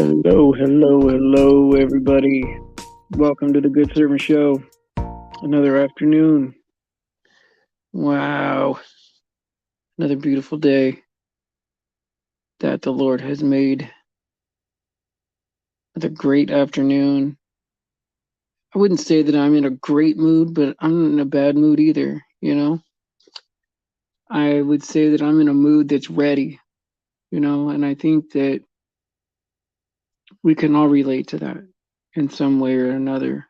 Hello, hello, hello, everybody. Welcome to the Good Servant Show. Another afternoon. Wow. Another beautiful day that the Lord has made. Another great afternoon. I wouldn't say that I'm in a great mood, but I'm not in a bad mood either, you know? I would say that I'm in a mood that's ready, and I think that we can all relate to that in some way or another.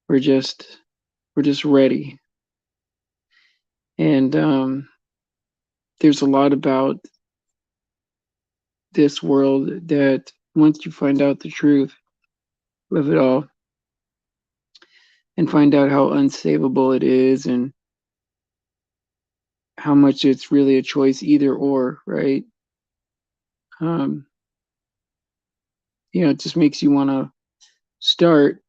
We're just ready. And there's a lot about this world that once you find out the truth of it all and find out how unsavable it is and how much it's really a choice either or, right? Um, it just makes you want to start,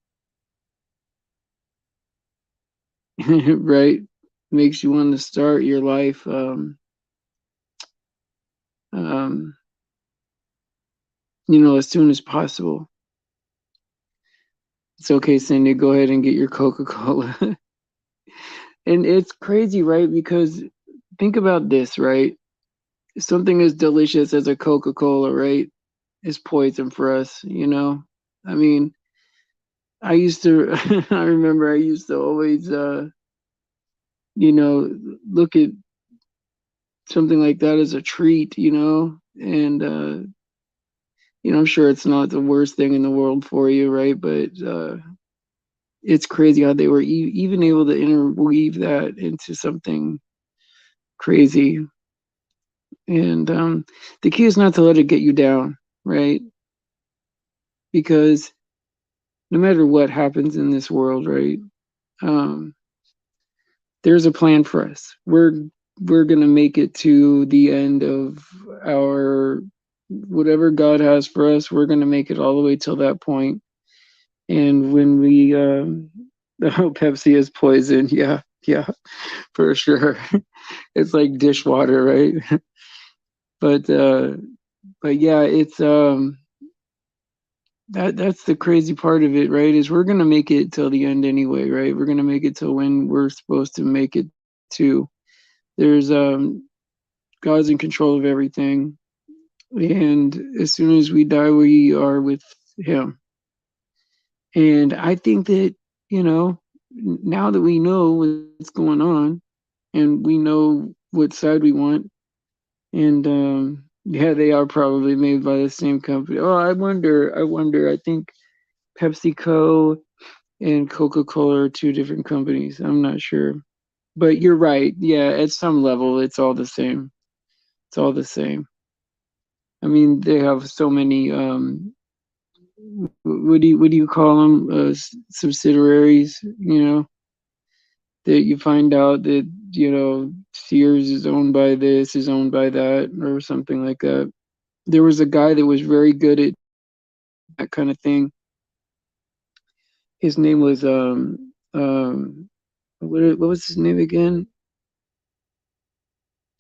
right? Makes you want to start your life um, as soon as possible. It's okay, Cindy, go ahead and get your Coca-Cola. And it's crazy, right? Because think about this, right? Something as delicious as a Coca-Cola, right, is poison for us. I mean, I used to, I remember I used to always, look at something like that as a treat, and, I'm sure it's not the worst thing in the world for you, right? But it's crazy how they were even able to interweave that into something crazy. And the key is not to let it get you down, right? Because no matter what happens in this world, right? Um, there's a plan for us. We're gonna make it to the end of our whatever God has for us. We're gonna make it all the way till that point. And when we oh, Pepsi is poison, yeah, yeah, for sure. It's like dishwater, right? but but yeah, it's that's the crazy part of it, right? Is we're gonna make it till the end anyway, right? We're gonna make it till when we're supposed to make it to. There's God's in control of everything, and as soon as we die, we are with Him. And I think that now that we know what's going on, and we know what side we want, and yeah, they are probably made by the same company. Oh, I wonder. I wonder. I think PepsiCo and Coca-Cola are two different companies. I'm not sure. But you're right. Yeah, at some level, it's all the same. It's all the same. I mean, they have so many. What do you call them? Subsidiaries. That you find out that Sears is owned by this, is owned by that, or something like that. There was a guy that was very good at that kind of thing. His name was what was his name again?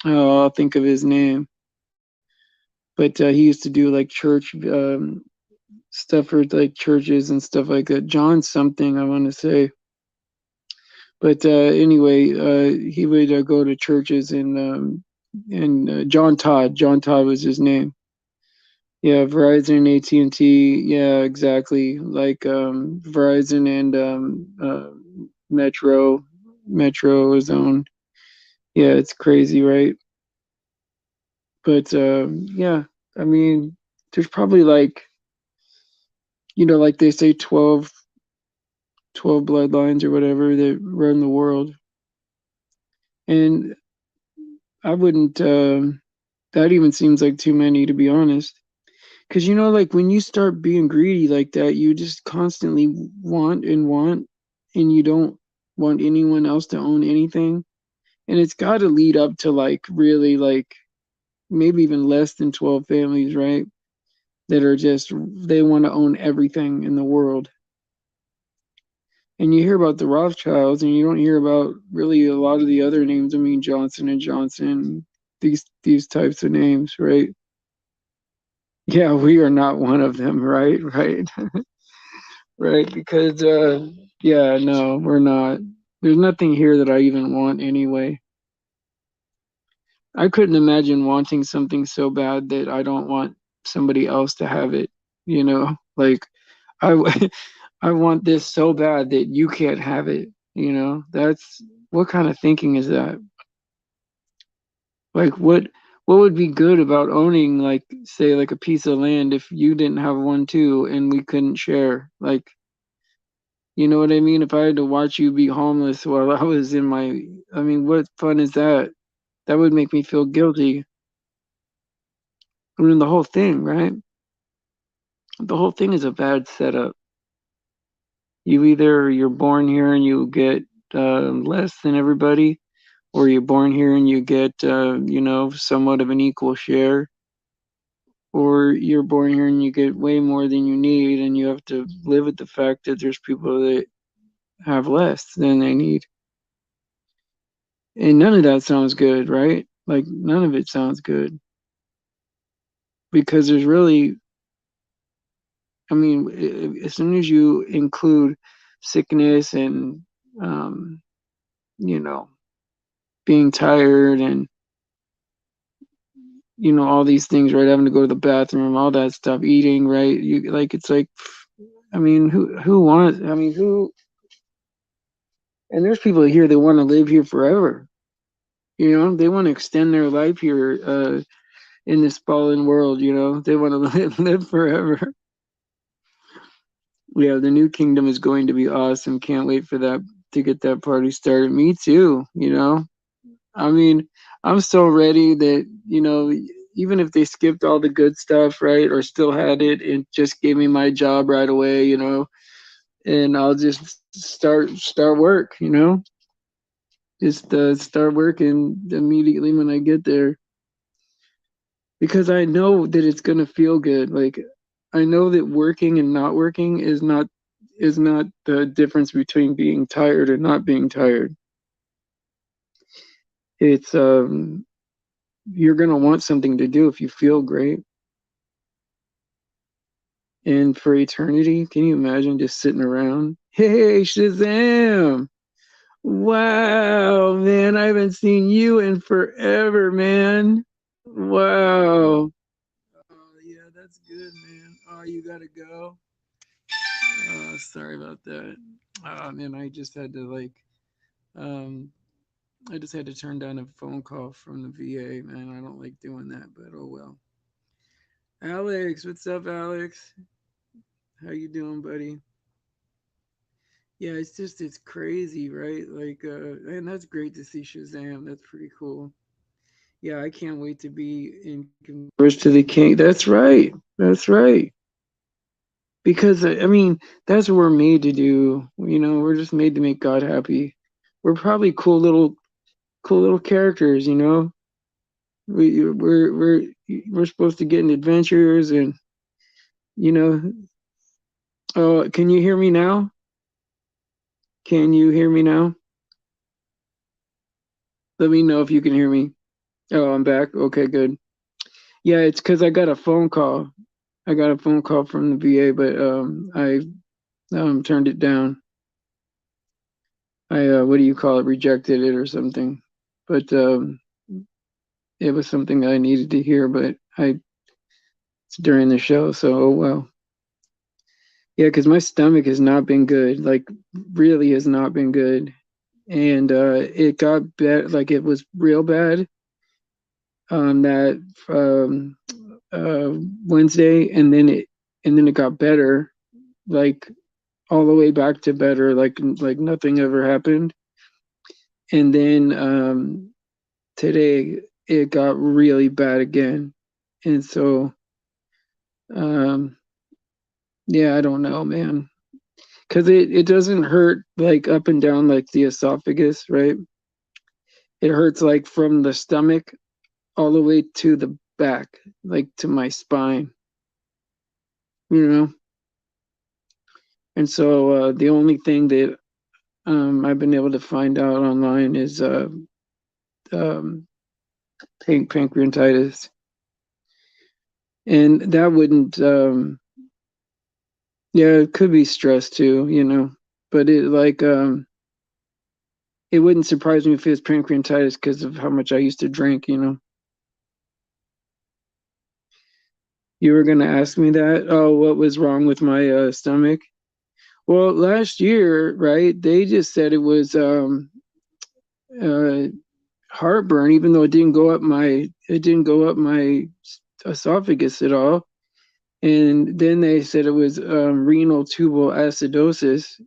Oh, I'll think of his name. But he used to do like church stuff for like churches and stuff like that. John something, I want to say. But anyway, he would go to churches and John Todd. John Todd was his name. Yeah, Verizon, AT&T. Yeah, exactly. Like Verizon and Metro. Metro is owned. Yeah, it's crazy, right? But yeah, I mean, there's probably like like they say 12 bloodlines or whatever that run the world. And I wouldn't, that even seems like too many, to be honest. Because, like when you start being greedy like that, you just constantly want, and you don't want anyone else to own anything. And it's got to lead up to like really like maybe even less than 12 families, right? That are just, they want to own everything in the world. And you hear about the Rothschilds, and you don't hear about really a lot of the other names. I mean, Johnson and Johnson, these types of names, right? Yeah, we are not one of them, right? Right. Right. Because yeah, no, we're not. There's nothing here that I even want anyway. I couldn't imagine wanting something so bad that I don't want somebody else to have it, you know? Like I I want this so bad that you can't have it, you know? That's what kind of thinking is that? Like what would be good about owning like say like a piece of land if you didn't have one too and we couldn't share? Like, you know what I mean? If I had to watch you be homeless while I was in my I mean, what fun is that? That would make me feel guilty. I mean, the whole thing, right? The whole thing is a bad setup. You're born here and you get less than everybody, or you're born here and you get you know, somewhat of an equal share, or you're born here and you get way more than you need, and you have to live with the fact that there's people that have less than they need. And none of that sounds good, right? Like none of it sounds good because there's really, I mean, as soon as you include sickness and um, you know, being tired and you know all these things, right? Having to go to the bathroom, all that stuff, eating, right? You like it's like, I mean, who wants? I mean, who? And there's people here that want to live here forever. You know, they want to extend their life here in this fallen world. You know, they want to live forever. Yeah, the new kingdom is going to be awesome. Can't wait for that to get that party started. Me too. You know, I mean, I'm so ready that, you know, even if they skipped all the good stuff, right, or still had it and just gave me my job right away, you know, and I'll just start work, you know, just start working immediately when I get there because I know that it's gonna feel good. Like I know that working and not working is not the difference between being tired and not being tired. It's you're gonna want something to do if you feel great. And for eternity, can you imagine just sitting around? Hey, Shazam! Wow, man, I haven't seen you in forever, man. Wow. Oh, yeah, that's good, man. Oh, you gotta go. Oh, sorry about that. Oh, man, I just had to um, I just had to turn down a phone call from the VA, man. I don't like doing that, but oh well. Alex, what's up, Alex? How you doing, buddy? Yeah, it's just it's crazy, right? Like and that's great to see Shazam. That's pretty cool. Yeah, I can't wait to be in Converse to the King. That's right. That's right. Because I mean, that's what we're made to do. You know, we're just made to make God happy. We're probably cool little characters, you know. We're supposed to get in adventures and you know, oh, can you hear me now? Can you hear me now? Let me know if you can hear me. Oh, I'm back. Okay, good. Yeah, it's because I got a phone call. I got a phone call from the VA, but I turned it down. I what do you call it? Rejected it or something. But it was something I needed to hear. But I it's during the show, so oh well. Yeah, because my stomach has not been good. Like really has not been good, and it got bad. Like it was real bad on that uh, Wednesday, and then it got better. Like all the way back to better, like nothing ever happened. And then today it got really bad again. And so um yeah, I don't know, man. Cause it doesn't hurt like up and down like the esophagus, right? It hurts like from the stomach all the way to the back, like to my spine, you know? And so the only thing that I've been able to find out online is um, pancreatitis. And that wouldn't, yeah, it could be stress too, you know, but it wouldn't surprise me if it was pancreatitis because of how much I used to drink, you know. You were gonna ask me that? Oh, what was wrong with my stomach? Well, last year, right, they just said it was uh heartburn, even though it didn't go up my esophagus at all. And then they said it was renal tubal acidosis.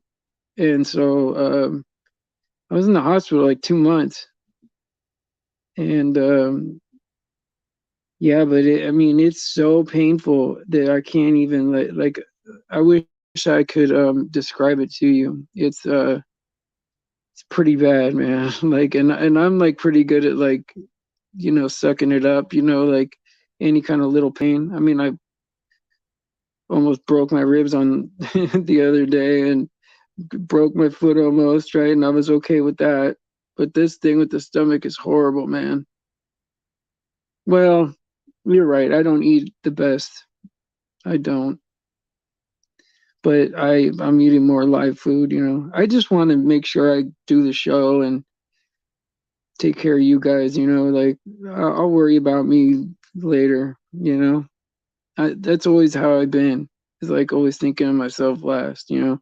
And so I was in the hospital like 2 months. And yeah, but I mean, it's so painful that I can't even I wish I could describe it to you. It's pretty bad, man. Like, and I'm like pretty good at like, you know, sucking it up, you know, like any kind of little pain. I mean, I almost broke my ribs on the other day and broke my foot almost, right? And I was okay with that. But this thing with the stomach is horrible, man. Well, you're right. I don't eat the best. I don't. But I'm eating more live food, you know. I just want to make sure I do the show and take care of you guys, you know, like I'll worry about me later, you know. That's always how I've been. Is like always thinking of myself last, you know.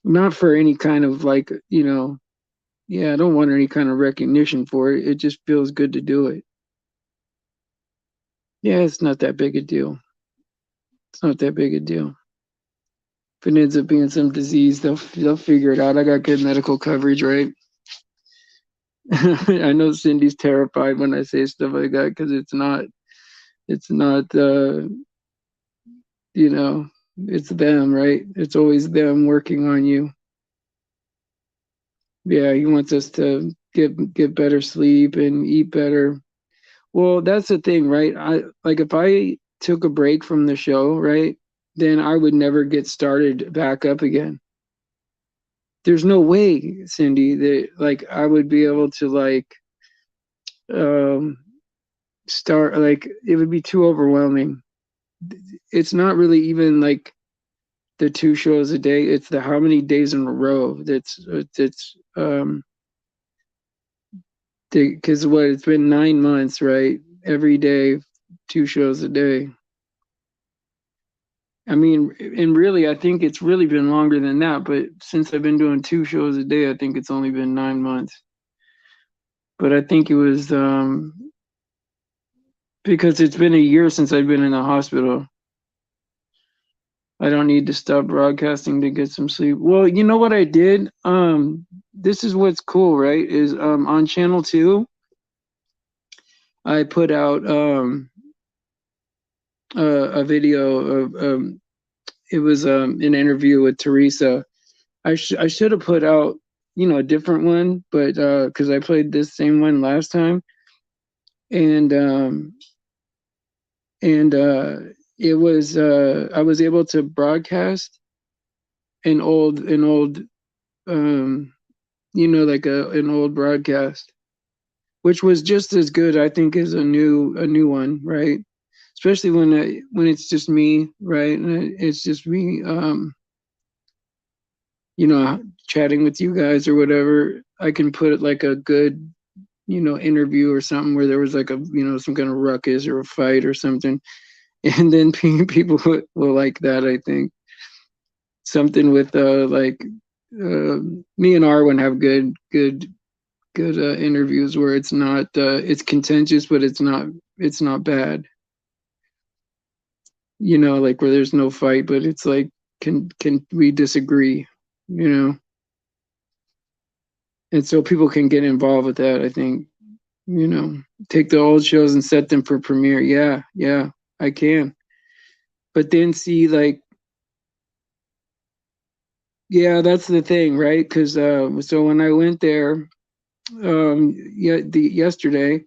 Not for any kind of like, you know, yeah, I don't want any kind of recognition for it. It just feels good to do it. Yeah, it's not that big a deal. It's not that big a deal. If it ends up being some disease, they'll figure it out. I got good medical coverage, right? I know Cindy's terrified when I say stuff like that because it's not you know, it's them, right? It's always them working on you. Yeah, he wants us to get better sleep and eat better. Well, that's the thing, right? I like if I took a break from the show, right? Then I would never get started back up again. There's no way, Cindy, that like I would be able to um start like it would be too overwhelming. It's not really even like the 2 shows a day. It's the how many days in a row that's because what it's been 9 months, right? Every day, 2 shows a day. I mean, and really, I think it's really been longer than that. But since I've been doing 2 shows a day, I think it's only been 9 months. But I think it was because it's been a year since I've been in the hospital. I don't need to stop broadcasting to get some sleep. Well, you know what I did? This is what's cool, right? Is on channel 2, I put out a video of it was an interview with Teresa. I should have put out, you know, a different one, but because I played this same one last time, and and it was I was able to broadcast an old um you know, like an old broadcast, which was just as good, I think, as a new one, right? Especially when it's just me, right? And it's just me, you know, chatting with you guys or whatever. I can put it like a good, you know, interview or something where there was like a, you know, some kind of ruckus or a fight or something, and then people will like that. I think something with uh, me and Arwen have good interviews where it's not it's contentious, but it's not bad. You know, like where there's no fight, but it's like can we disagree? You know, and so people can get involved with that. I think, you know, take the old shows and set them for premiere. Yeah, yeah, I can. But then see like, yeah, that's the thing, right? Because so when I went there, yeah, yesterday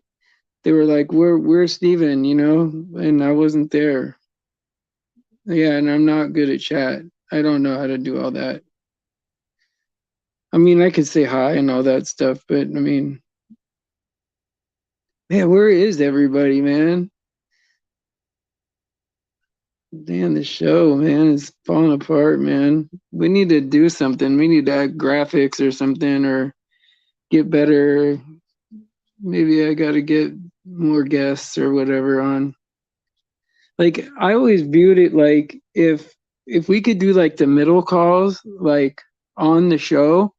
they were like, "Where's Steven?" You know, and I wasn't there. Yeah, and I'm not good at chat. I don't know how to do all that. I mean, I could say hi and all that stuff, but I mean, man, where is everybody, man? Damn, the show, man, is falling apart, man. We need to do something. We need to add graphics or something, or get better. Maybe I got to get more guests or whatever on. Like, I always viewed it like if we could do like the middle calls like on the show,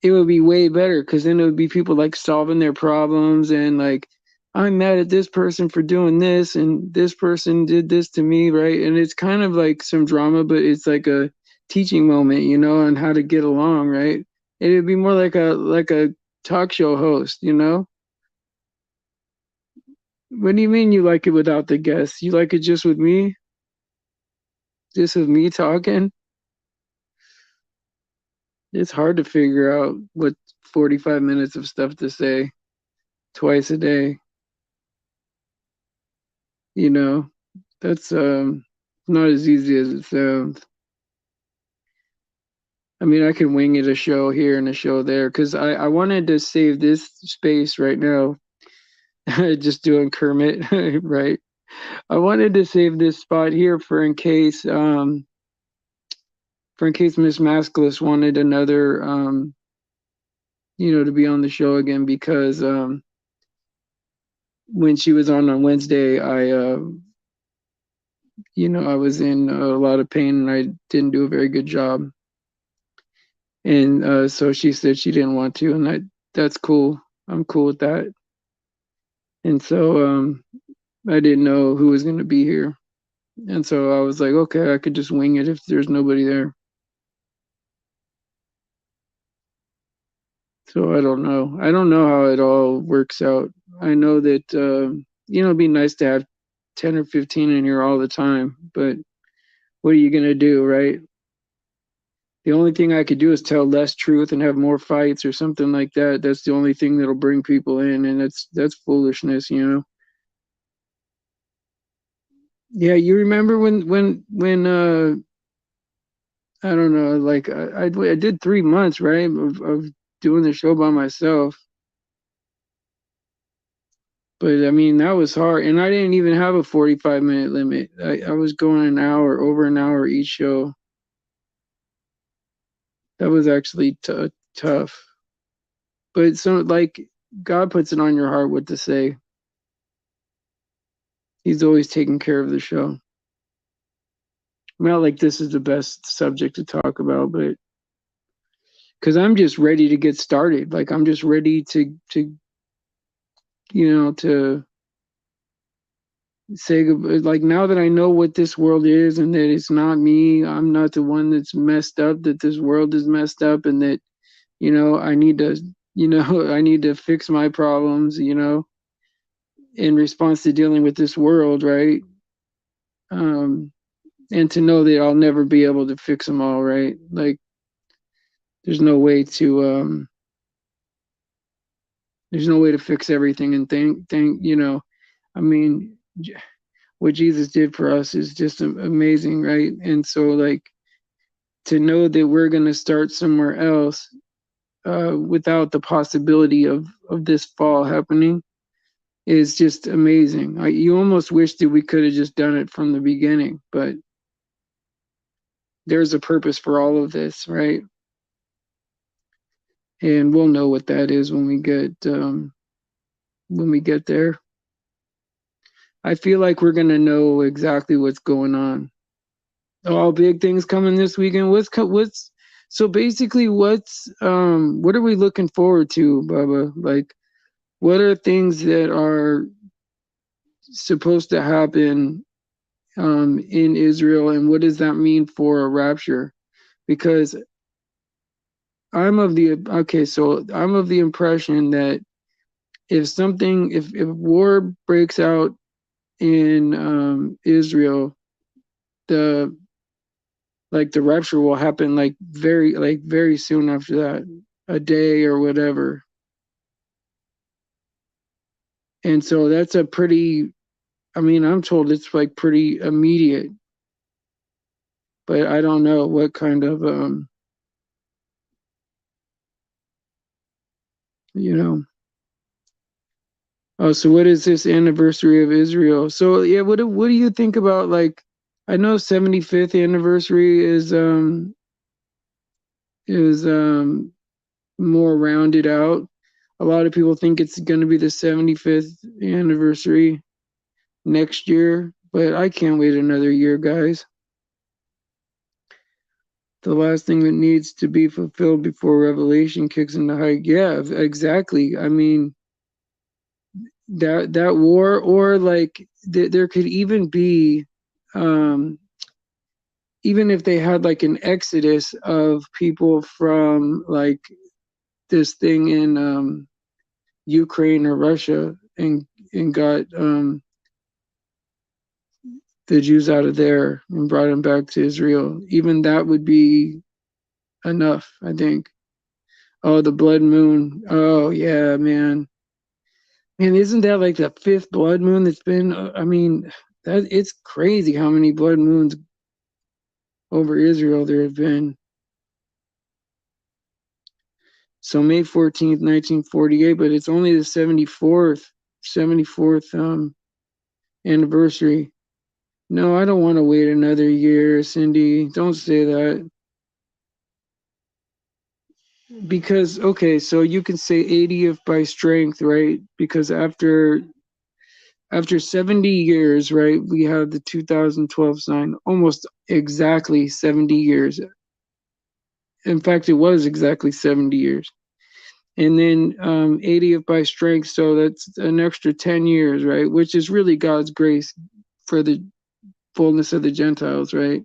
it would be way better because then it would be people like solving their problems and like I'm mad at this person for doing this and this person did this to me, right? And it's kind of like some drama, but it's like a teaching moment, you know, on how to get along, right? It'd be more like a talk show host, you know? What do you mean you like it without the guests? You like it just with me? Just with me talking? It's hard to figure out what 45 minutes of stuff to say twice a day, you know? That's not as easy as it sounds. I mean, I can wing it a show here and a show there because I wanted to save this space right now, just doing Kermit, right? I wanted to save this spot here for in case Miss Maskless wanted another to be on the show again because when she was on Wednesday, I was in a lot of pain and I didn't do a very good job. And so she said she didn't want to, and that's cool. I'm cool with that. And so I didn't know who was going to be here. And so I was like, okay, I could just wing it if there's nobody there. So I don't know. I don't know how it all works out. I know that, it'd be nice to have 10 or 15 in here all the time, but what are you going to do, right? The only thing I could do is tell less truth and have more fights or something like that. That's the only thing that'll bring people in, and that's foolishness, you know. Yeah, you remember when I don't know, like I did 3 months, right, of doing the show by myself. But I mean that was hard, and I didn't even have a 45-minute limit. I was going an hour, over an hour each show. That was actually tough. But so like God puts it on your heart what to say. He's always taking care of the show. Not like this is the best subject to talk about, but because I'm just ready to get started. Like I'm just ready to say like now that I know what this world is and that it's not me, I'm not the one that's messed up, that this world is messed up and that, I need to, I need to fix my problems, in response to dealing with this world, right? Um, and to know that I'll never be able to fix them all, right? Like there's no way to fix everything and I mean what Jesus did for us is just amazing, right? And so like to know that we're going to start somewhere else without the possibility of this fall happening is just amazing. You almost wish that we could have just done it from the beginning, but there's a purpose for all of this, right? And we'll know what that is when we get there. I feel like we're gonna know exactly what's going on. All big things coming this weekend. What's so basically what are we looking forward to, Bubba? Like what are things that are supposed to happen in Israel, and what does that mean for a rapture? Because I'm of the impression that if war breaks out in Israel, the the rapture will happen very soon after that, a day or whatever. And so that's a pretty, I mean, I'm told it's like pretty immediate, but I don't know what kind of you know. Oh, so what is this anniversary of Israel? So yeah, what do you think about like I know 75th anniversary is more rounded out. A lot of people think it's going to be the 75th anniversary next year, but I can't wait another year, guys. The last thing that needs to be fulfilled before Revelation kicks into high. Yeah, exactly. I mean, that war, or like there could even be, um, even if they had like an exodus of people from like this thing in Ukraine or Russia, and got the Jews out of there and brought them back to Israel. Even that would be enough, I think. Oh, the blood moon. Oh yeah, man. Man, isn't that like the fifth blood moon that's been? I mean, that it's crazy how many blood moons over Israel there have been. So May 14th, 1948, but it's only the 74th anniversary. No, I don't want to wait another year, Cindy. Don't say that. Because okay, so you can say 80th by strength, right? Because after 70 years, right, we have the 2012 sign, almost exactly 70 years. In fact, it was exactly 70 years. And then 80th by strength, so that's an extra 10 years, right? Which is really God's grace for the fullness of the Gentiles, right?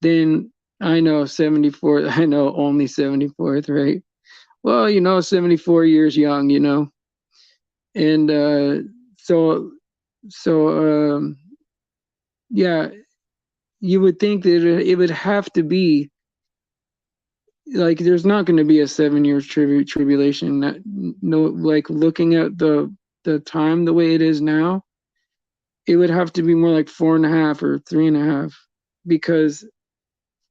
Then I know 74th, I know only 74th, right? Well, 74 years young, and so yeah, you would think that it would have to be like there's not going to be a 7 years tribulation. No, like looking at the time the way it is now, it would have to be more like 4.5 or 3.5, because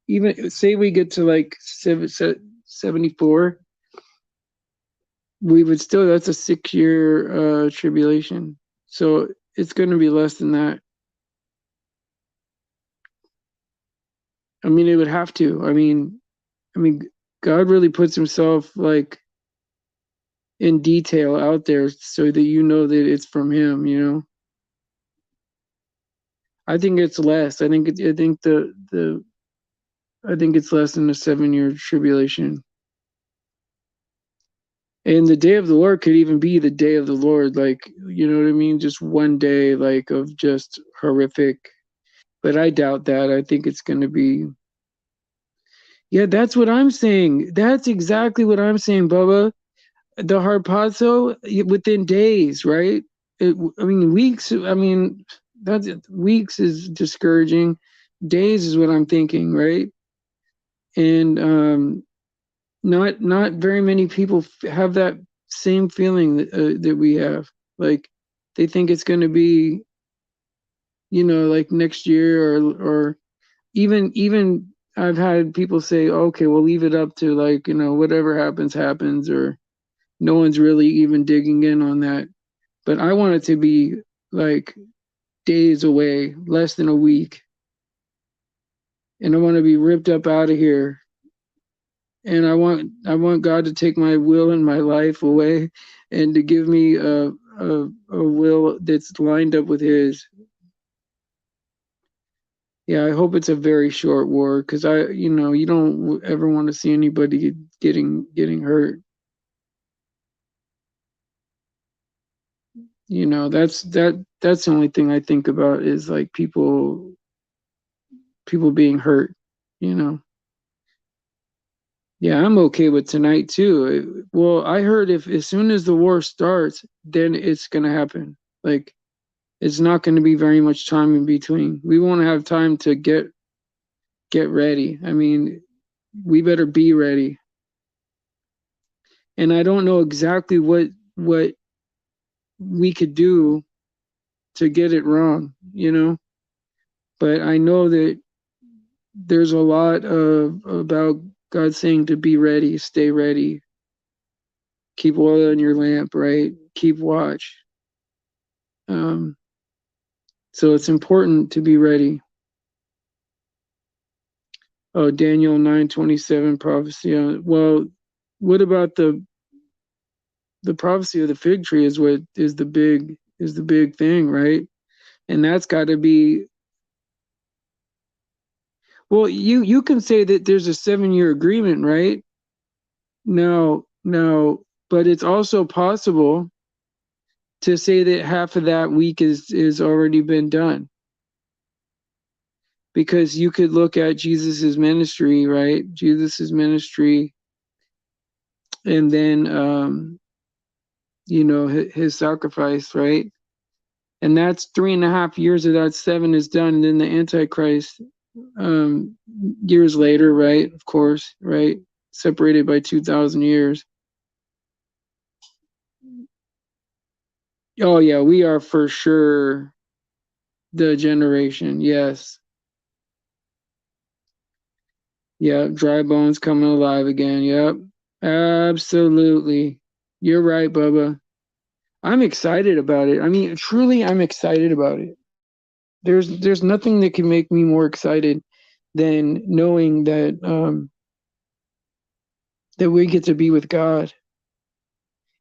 even say we get to like 74, we would still, that's a 6 year tribulation. So it's going to be less than that. I mean, it would have to. I mean, God really puts himself like in detail out there so that you know that it's from him. I think it's less. I think it's less than a 7 year tribulation. And the day of the Lord could even be the day of the Lord, like, you know what I mean? Just one day, like, of just horrific. But I doubt that. I think it's going to be. Yeah, that's what I'm saying. That's exactly what I'm saying, Bubba. The harpazo within days, right? I mean, weeks. I mean, that's weeks is discouraging. Days is what I'm thinking, right? And not very many people have that same feeling that we have. Like they think it's going to be, like next year, or even I've had people say, okay, we'll leave it up to, like, whatever happens happens, or no one's really even digging in on that. But I want it to be like days away, less than a week, and I want to be ripped up out of here. And I want God to take my will and my life away, and to give me a will that's lined up with His. Yeah, I hope it's a very short war, because you don't ever want to see anybody getting hurt. That's the only thing I think about, is like people being hurt. You know. Yeah, I'm okay with tonight too. Well, I heard if as soon as the war starts, then it's gonna happen. Like it's not going to be very much time in between. We won't have time to get ready. I mean, we better be ready. And I don't know exactly what we could do to get it wrong. But I know that there's a lot of about God saying to be ready, stay ready, keep oil in your lamp, right? Keep watch. Um, so it's important to be ready. Oh, Daniel 9:27 prophecy. Well, what about the prophecy of the fig tree is what is the big thing, right? And that's got to be, well, you can say that there's a 7-year agreement, right? No, but it's also possible to say that half of that week is already been done, because you could look at Jesus's ministry, right? Jesus's ministry, and then his sacrifice, right? And that's 3.5 years of that seven is done, and then the Antichrist, um, years later, right? Of course, right? Separated by 2,000 years. Oh yeah, we are for sure the generation. Yes. Yep. Dry bones coming alive again. Yep. Absolutely. You're right, Bubba. I'm excited about it. I mean, truly, I'm excited about it. There's nothing that can make me more excited than knowing that we get to be with God,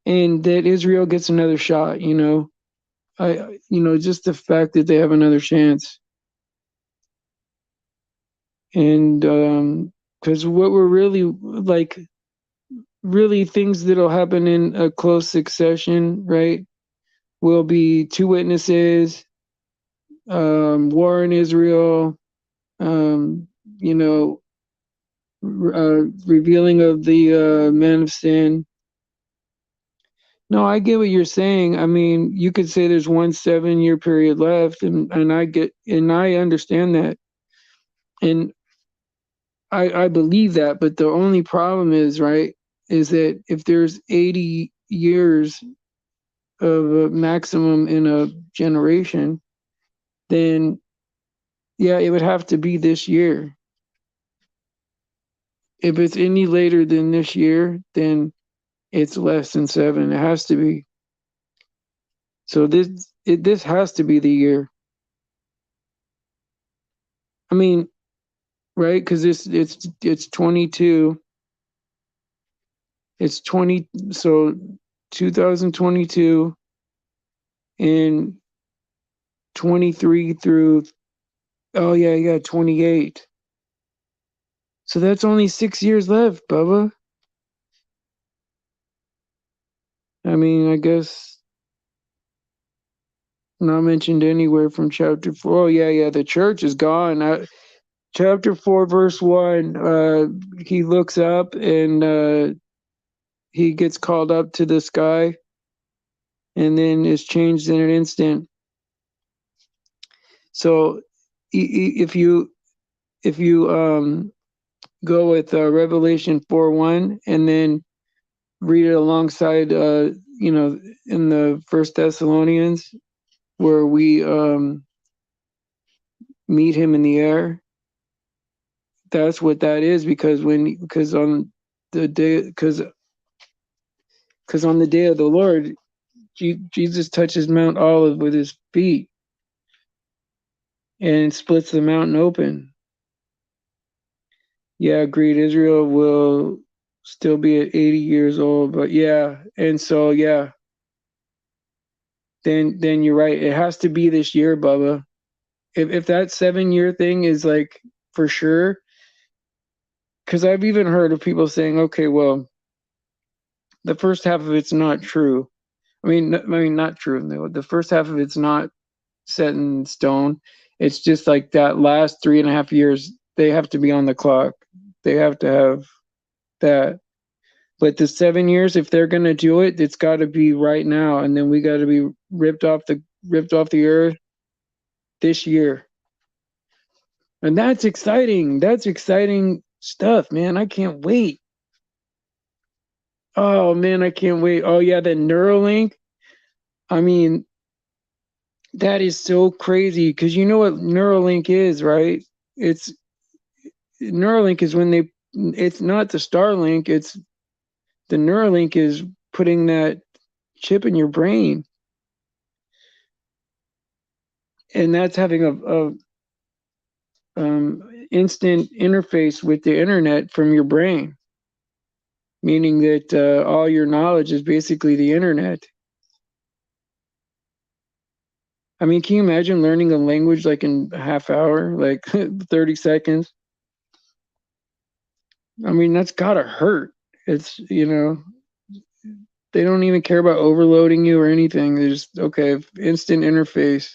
and that Israel gets another shot. Just the fact that they have another chance, and because what we're really like, really things that'll happen in a close succession, right? Will be two witnesses, war in Israel, um, you know, revealing of the man of sin. No, I get what you're saying. I mean, you could say there's one 7-year period left, and I understand that, and I believe that. But the only problem is, right, is that if there's 80 years of a maximum in a generation, then yeah, it would have to be this year. If it's any later than this year, then it's less than 7. It has to be. So this has to be the year. I mean, right? Because it's 22. It's 20. So 2022 and 23 through. Oh yeah, 28. So that's only 6 years left, Bubba. I mean, I guess not mentioned anywhere from chapter 4. Oh yeah, the church is gone. Chapter 4, verse 1. He looks up and he gets called up to the sky, and then is changed in an instant. So if you go with Revelation 4:1 and then read it alongside in the First Thessalonians, where we meet him in the air, that's what that is. Because on the day because on the day of the Lord, Jesus touches Mount Olive with his feet and splits the mountain open. Yeah, agreed. Israel will still be at 80 years old, but yeah, and so yeah, then you're right. It has to be this year, Bubba. If that 7-year thing is like for sure, because I've even heard of people saying, okay, well, the first half of it's not true. I mean, not true. No, the first half of it's not set in stone. It's just like that last 3.5 years, they have to be on the clock. They have to have that. But the 7 years, if they're gonna do it, it's got to be right now, and then we got to be ripped off the earth this year, and that's exciting. That's exciting stuff, man. I can't wait. Oh man, I can't wait. Oh yeah, the Neuralink. I mean, that is so crazy because you know what Neuralink is, right? It's Neuralink is when they. It's not the Starlink. It's the Neuralink is putting that chip in your brain, and that's having a instant interface with the internet from your brain, meaning that all your knowledge is basically the internet. I mean, can you imagine learning a language like in a half hour, like 30 seconds? I mean, that's gotta hurt. It's, they don't even care about overloading you or anything. They just, okay, instant interface.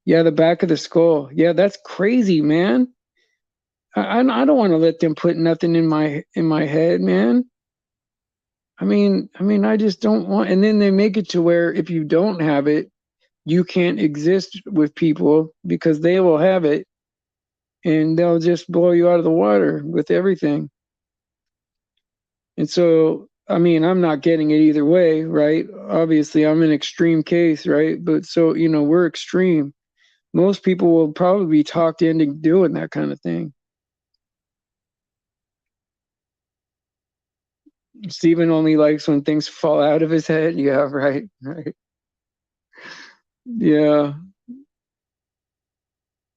Yeah, the back of the skull. Yeah, that's crazy, man. I don't want to let them put nothing in my head, man. I just don't want. And then they make it to where if you don't have it, you can't exist with people because they will have it, and they'll just blow you out of the water with everything. And so, I mean, I'm not getting it either way, right? Obviously, I'm an extreme case, right? But so, we're extreme. Most people will probably be talked into doing that kind of thing. Steven only likes when things fall out of his head. Yeah, right, right. Yeah.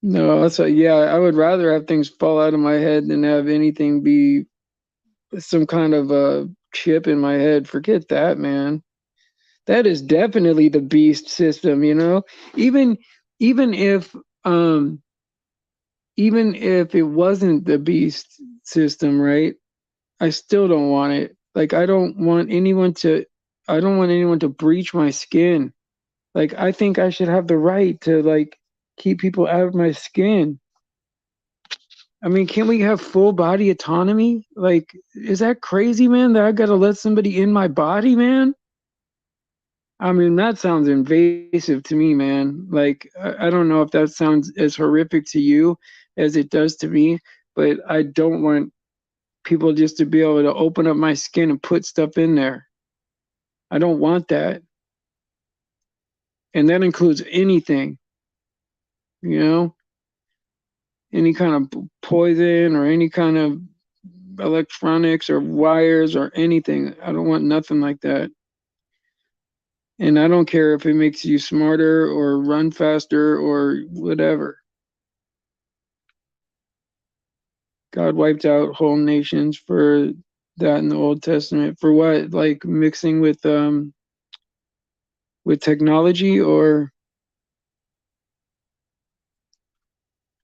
No, so yeah, I would rather have things fall out of my head than have anything be some kind of a chip in my head. Forget that, man. That is definitely the beast system, Even even if um even if it wasn't the beast system, right? I still don't want it. Like I don't want anyone to breach my skin. Like I think I should have the right to like keep people out of my skin. I mean, can we have full body autonomy? Like, is that crazy, man? That I gotta let somebody in my body, man? I mean, that sounds invasive to me, man. Like, I don't know if that sounds as horrific to you as it does to me, but I don't want people just to be able to open up my skin and put stuff in there. I don't want that. And that includes anything, you know, any kind of poison or any kind of electronics or wires or anything. I don't want nothing like that. And I don't care if it makes you smarter or run faster or whatever. God wiped out whole nations for that in the Old Testament. For what? Like mixing with technology, or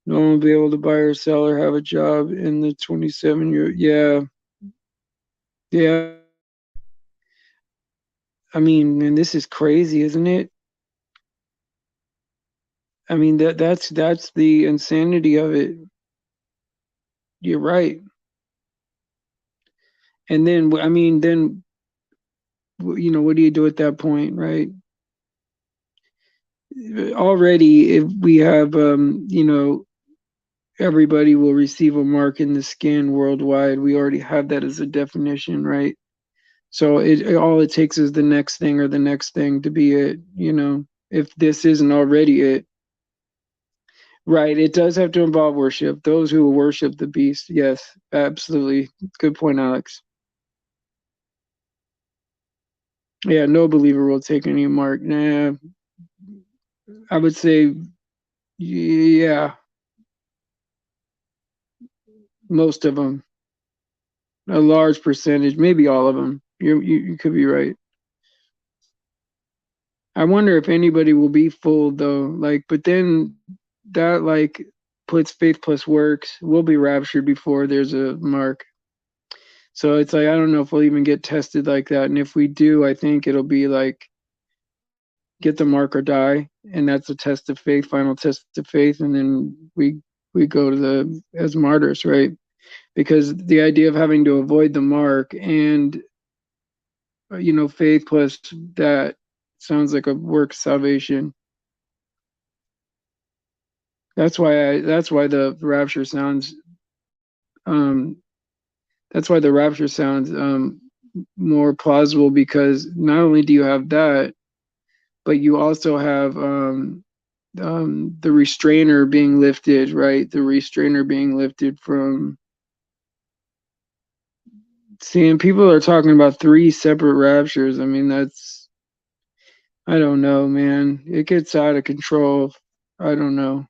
no one will be able to buy or sell or have a job in the 27-year. Yeah. Yeah. I mean, and this is crazy, isn't it? I mean that's the insanity of it. You're right. And then I mean then what do you do at that point, right? Already if we have everybody will receive a mark in the skin worldwide. We already have that as a definition, right? So all it takes is the next thing or the next thing to be it. If this isn't already it. Right, it does have to involve worship. Those who worship the beast, yes, absolutely. Good point, Alex. Yeah, no believer will take any mark. Nah, I would say, yeah, most of them, a large percentage, maybe all of them. You could be right. I wonder if anybody will be fooled though. Like, but then that like puts faith plus works. We'll be raptured before there's a mark. So it's like I don't know if we'll even get tested like that. And if we do, I think it'll be like get the mark or die, and that's a test of faith, final test of faith, and then we go to the as martyrs, right? Because the idea of having to avoid the mark and faith plus that sounds like a work salvation. That's why the rapture sounds um that's why the rapture sounds more plausible, because not only do you have that, but you also have the restrainer being lifted, right? The restrainer being lifted from seeing people are talking about three separate raptures. I mean, I don't know, man. It gets out of control. I don't know.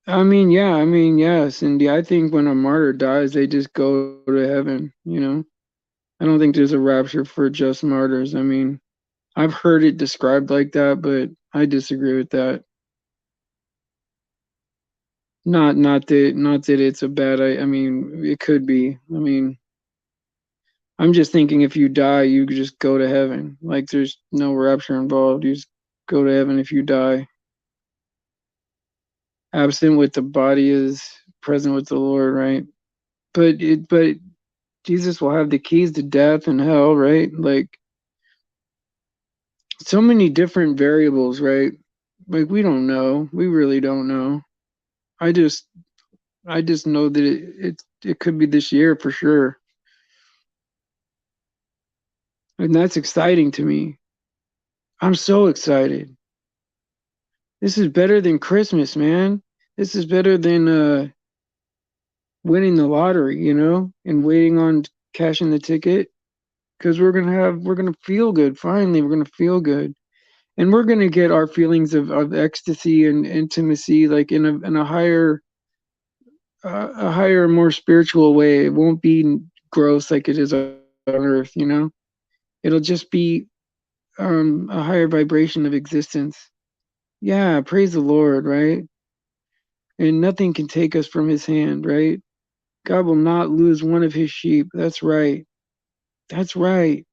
I mean, yeah, I mean, yeah, Cindy. I think when a martyr dies, they just go to heaven, you know? I don't think there's a rapture for just martyrs. I mean, I've heard it described like that, but I disagree with that. Not that it's a bad I mean, it could be. I mean, I'm just thinking if you die, you just go to heaven. Like there's no rapture involved. You just go to heaven if you die. Absent with the body is present with the Lord, right? But Jesus will have the keys to death and hell, right? Like so many different variables, right? Like we don't know. We really don't know. I just I just know that it could be this year for sure. And that's exciting to me. I'm so excited. This is better than Christmas, man. This is better than winning the lottery, you know, and waiting on cashing the ticket because we're gonna feel good. Finally, we're gonna feel good, and we're gonna get our feelings of ecstasy and intimacy like in a higher, more spiritual way. It won't be gross like it is on Earth, you know. It'll just be a higher vibration of existence. Yeah, praise the Lord, right? And nothing can take us from His hand, right? God will not lose one of His sheep. That's right. That's right.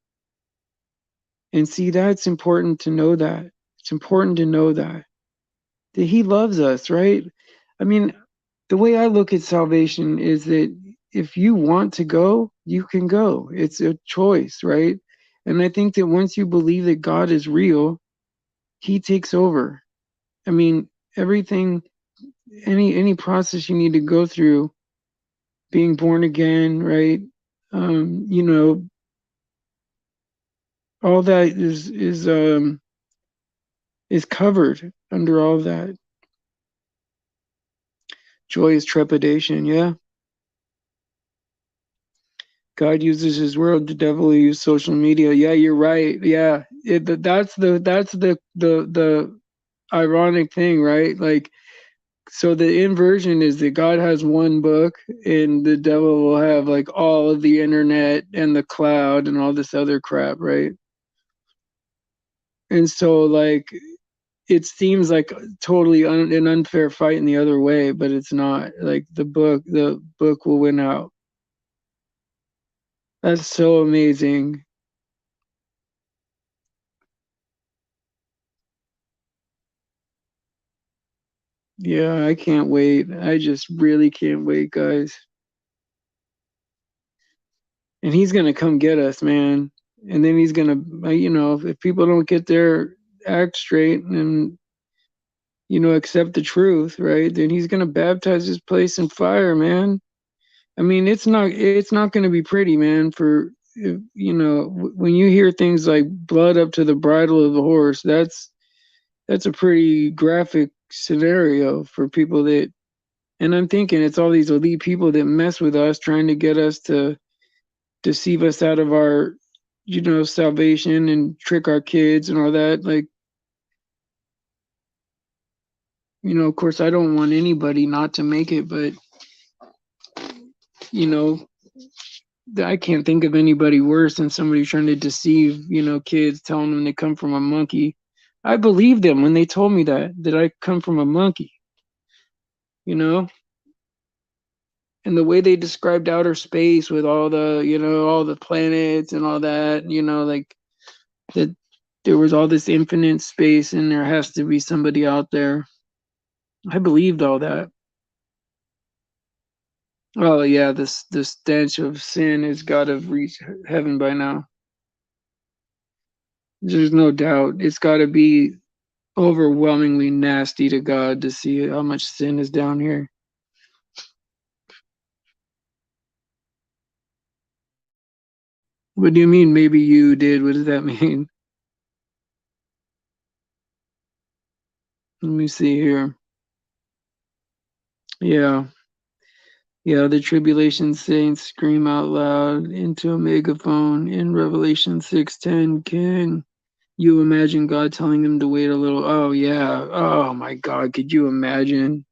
And see, that's important to know that. It's important to know that He loves us, right? I mean, the way I look at salvation is that if you want to go, you can go. It's a choice, right? And I think that once you believe that God is real, He takes over. I mean, everything, any process you need to go through, being born again, right? You know, all that is covered under all that. Joy is trepidation, yeah. God uses His word. The devil will use social media. Yeah, you're right. Yeah, that's the ironic thing, right? Like, so the inversion is that God has one book, and the devil will have like all of the internet and the cloud and all this other crap, right? And so like it seems like totally an unfair fight in the other way, but it's not. Like the book will win out. That's so amazing. Yeah, I can't wait. I just really can't wait, guys. And he's gonna come get us, man. And then he's gonna, if people don't get their act straight and accept the truth, right? Then he's gonna baptize this place in fire, man. I mean, it's not gonna be pretty, man. When you hear things like blood up to the bridle of the horse, that's a pretty graphic scenario for people that. And I'm thinking it's all these elite people that mess with us, trying to get us to deceive us out of our, salvation and trick our kids and all that. Like, of course, I don't want anybody not to make it, but, you know, I can't think of anybody worse than somebody trying to deceive, kids, telling them they come from a monkey. I believed them when they told me that I come from a monkey, you know? And the way they described outer space with all the planets and all that, like that there was all this infinite space and there has to be somebody out there. I believed all that. Oh yeah, this the stench of sin has got to reach heaven by now. There's no doubt. It's got to be overwhelmingly nasty to God to see how much sin is down here. What do you mean? Maybe you did. What does that mean? Let me see here. Yeah. Yeah, the tribulation saints scream out loud into a megaphone in Revelation 6:10. Can you imagine God telling them to wait a little? Oh yeah. Oh my God, could you imagine?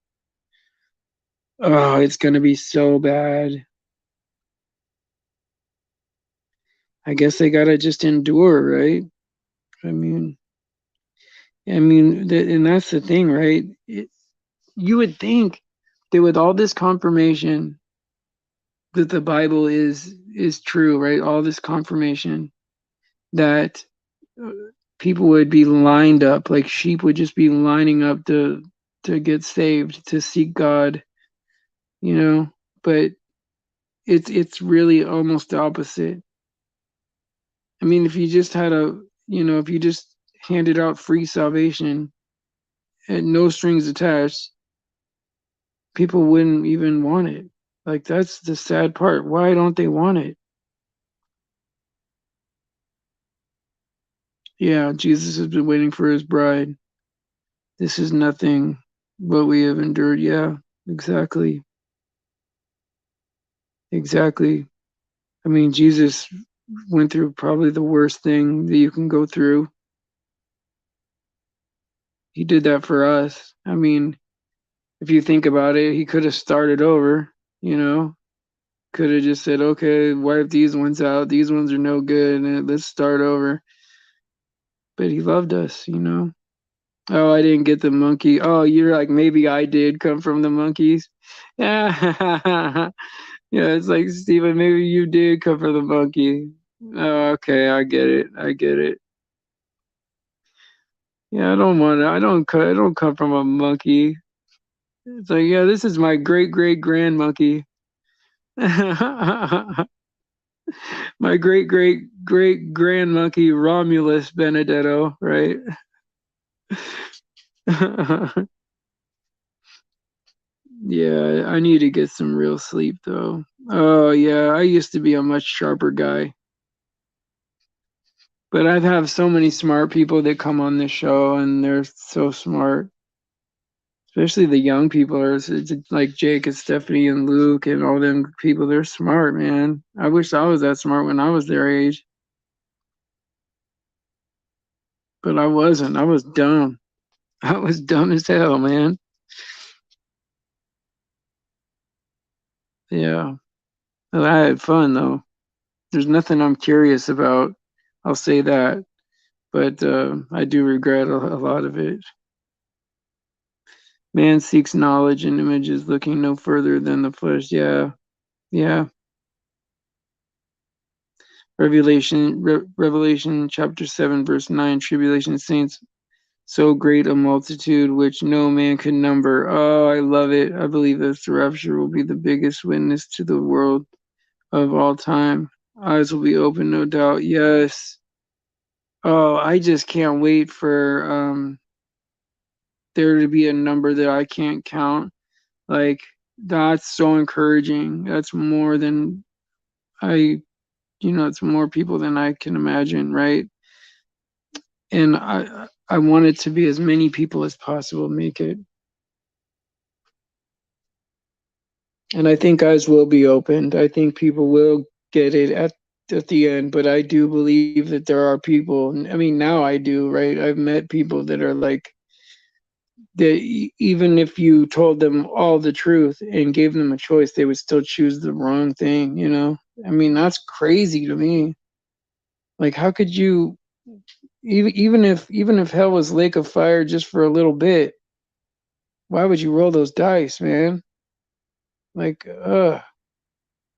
Oh, it's gonna be so bad. I guess they gotta just endure, right? I mean, and that's the thing, right? You would think that with all this confirmation that the Bible is true, right? All this confirmation that uh, people would be lined up, like sheep would just be lining up to get saved, to seek God, you know. But it's really almost the opposite. I mean, if you just had if you just handed out free salvation and no strings attached, people wouldn't even want it. Like that's the sad part. Why don't they want it? Yeah, Jesus has been waiting for his bride. This is nothing what we have endured. Yeah, exactly. Exactly. I mean, Jesus went through probably the worst thing that you can go through. He did that for us. I mean, if you think about it, he could have started over, you know, could have just said, okay, wipe these ones out. These ones are no good. And let's start over. But he loved us, you know. Oh, I didn't get the monkey. Oh, you're like, maybe I did come from the monkeys. Yeah. Yeah, it's like, Stephen, maybe you did come from the monkey. Oh, okay, I get it. I get it. Yeah, I don't want to. I don't come from a monkey. It's like, yeah, this is my great great grand monkey. My great great great grand monkey Romulus Benedetto, right? Yeah, I need to get some real sleep though. Oh yeah, I used to be a much sharper guy. But I've have so many smart people that come on this show and they're so smart. Especially the young people are it's like Jake and Stephanie and Luke and all them people. They're smart, man. I wish I was that smart when I was their age, but I wasn't. I was dumb. I was dumb as hell, man. Yeah. Well, I had fun though. There's nothing I'm curious about. I'll say that, but I do regret a lot of it. Man seeks knowledge and images, looking no further than the flesh. Yeah, yeah. Revelation chapter 7, verse 9. Tribulation saints, so great a multitude which no man can number. Oh, I love it. I believe that the rapture will be the biggest witness to the world of all time. Eyes will be open, no doubt. Yes. Oh, I just can't wait for there to be a number that I can't count. Like that's so encouraging. That's more than I, it's more people than I can imagine, right? And I want it to be as many people as possible make it. And I think eyes will be opened. I think people will get it at the end, but I do believe that there are people. I mean, now I do, right? I've met people that are like that. Even if you told them all the truth and gave them a choice, they would still choose the wrong thing. You know? I mean, that's crazy to me. Like, how could you? Even if hell was lake of fire just for a little bit, why would you roll those dice, man? Like,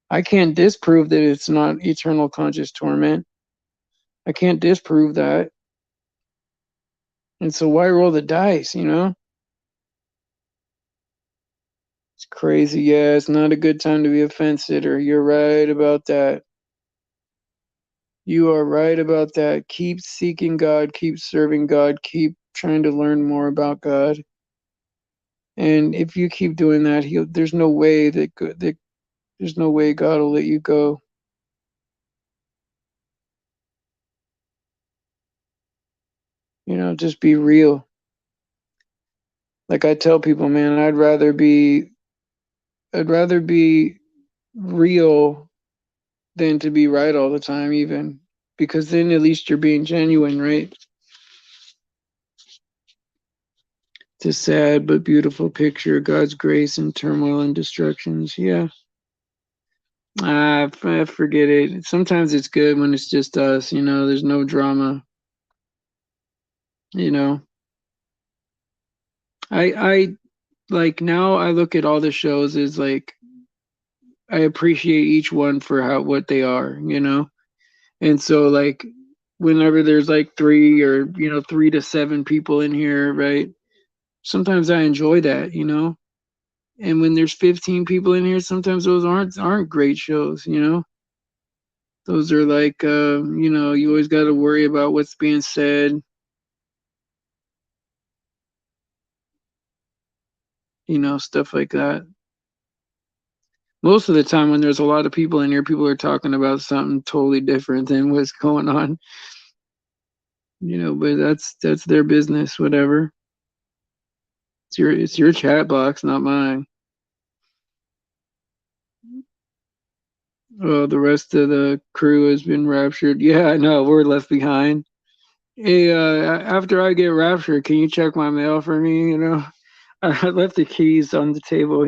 I can't disprove that it's not eternal conscious torment. I can't disprove that. And so why roll the dice, you know? It's crazy. Yeah, it's not a good time to be a fence sitter. You're right about that. You are right about that. Keep seeking God, keep serving God, keep trying to learn more about God. And if you keep doing that, there's no way there's no way God will let you go. Just be real. Like I tell people, man, I'd rather be real than to be right all the time, even because then at least you're being genuine, right? It's a sad but beautiful picture of God's grace in turmoil and destructions. Yeah. Forget it. Sometimes it's good when it's just us, there's no drama, you know. I like now I look at all the shows as like I appreciate each one for what they are. And so like whenever there's like three or 3 to 7 people in here, right? Sometimes I enjoy that. And when there's 15 people in here, sometimes those aren't great shows. Those are like you always got to worry about what's being said, stuff like that. Most of the time when there's a lot of people in here, people are talking about something totally different than what's going on. But that's their business, whatever. It's your chat box, not mine. Oh, the rest of the crew has been raptured. Yeah, I know, we're left behind. Hey, after I get raptured, can you check my mail for me? I left the keys on the table.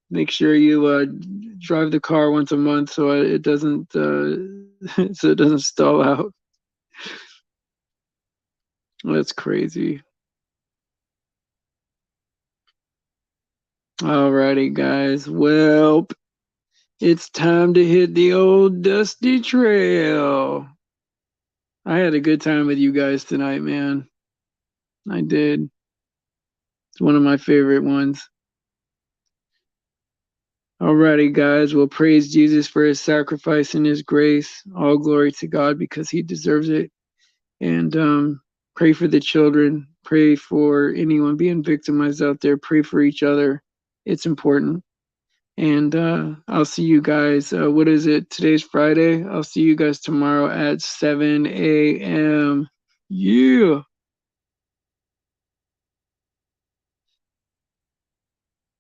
Make sure you drive the car once a month so it doesn't so it doesn't stall out. That's crazy. Alrighty, guys. Well, it's time to hit the old dusty trail. I had a good time with you guys tonight, man. I did. It's one of my favorite ones. Alrighty, guys. Well, praise Jesus for his sacrifice and his grace. All glory to God because he deserves it. And pray for the children. Pray for anyone being victimized out there. Pray for each other. It's important. And I'll see you guys. What is it? Today's Friday. I'll see you guys tomorrow at 7 a.m. Yeah.